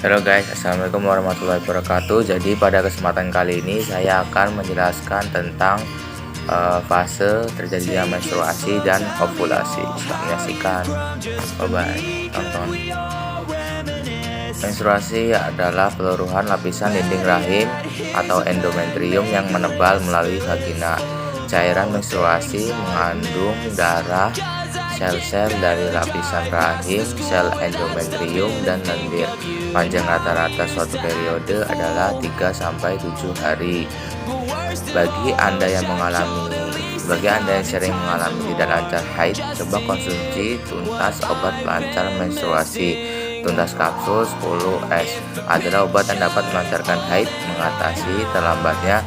Halo guys, assalamualaikum warahmatullahi wabarakatuh. Jadi pada kesempatan kali ini saya akan menjelaskan tentang fase terjadinya menstruasi dan ovulasi. Selamat menyaksikan. Bye bye, tonton. Menstruasi adalah peluruhan lapisan dinding rahim atau endometrium yang menebal melalui vagina. Cairan menstruasi mengandung darah, sel-sel dari lapisan rahim, sel endometrium, dan lendir. Panjang rata-rata suatu periode adalah 3-7 hari. Bagi Anda yang sering mengalami tidak lancar haid, coba konsumsi tuntas obat pelancar menstruasi. Tuntas kapsul 10S adalah obat yang dapat melancarkan haid, mengatasi terlambatnya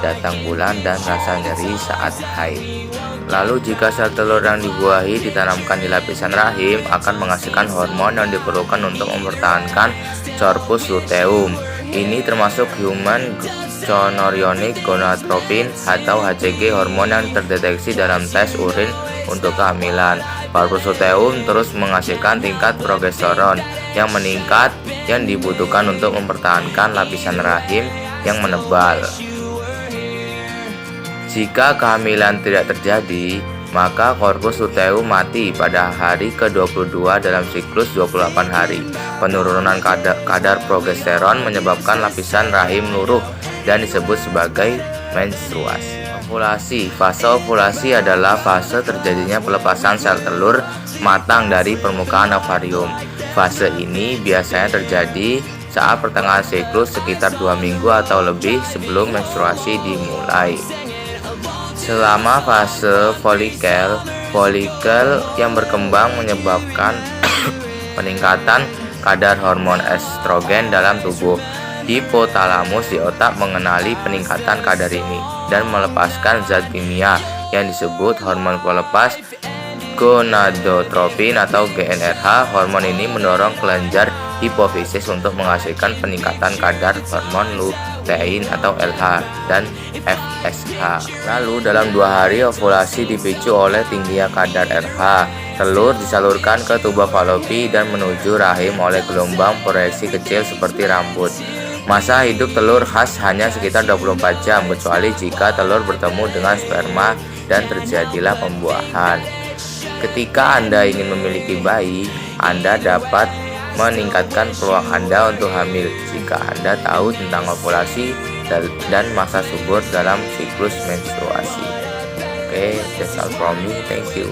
datang bulan dan rasa nyeri saat haid. Lalu jika sel telur yang dibuahi ditanamkan di lapisan rahim, akan menghasilkan hormon yang diperlukan untuk mempertahankan corpus luteum. Ini termasuk human chorionic gonadotropin atau HCG, hormon yang terdeteksi dalam tes urin untuk kehamilan. Corpus luteum terus menghasilkan tingkat progesteron yang meningkat yang dibutuhkan untuk mempertahankan lapisan rahim yang menebal. Jika kehamilan tidak terjadi, maka korpus luteum mati pada hari ke-22 dalam siklus 28 hari. Penurunan kadar progesteron menyebabkan lapisan rahim luruh dan disebut sebagai menstruasi. Ovulasi. Fase ovulasi adalah fase terjadinya pelepasan sel telur matang dari permukaan ovarium. Fase ini biasanya terjadi saat pertengahan siklus sekitar 2 minggu atau lebih sebelum menstruasi dimulai. Selama fase folikel yang berkembang menyebabkan peningkatan kadar hormon estrogen dalam tubuh. Hipotalamus di otak mengenali peningkatan kadar ini dan melepaskan zat kimia yang disebut hormon pelepas gonadotropin atau GnRH. Hormon ini mendorong kelenjar hipofisis untuk menghasilkan peningkatan kadar hormon lutein atau LH dan FSH. Lalu dalam 2 hari ovulasi dipicu oleh tingginya kadar RH. Telur disalurkan ke tuba falopi dan menuju rahim oleh gelombang proyeksi kecil seperti rambut. Masa hidup telur khas hanya sekitar 24 jam, kecuali jika telur bertemu dengan sperma dan terjadilah pembuahan. Ketika Anda ingin memiliki bayi, Anda dapat meningkatkan peluang Anda untuk hamil jika Anda tahu tentang ovulasi dan masa subur dalam siklus menstruasi. Oke, that's all from me. Thank you.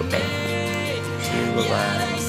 See you. Bye-bye.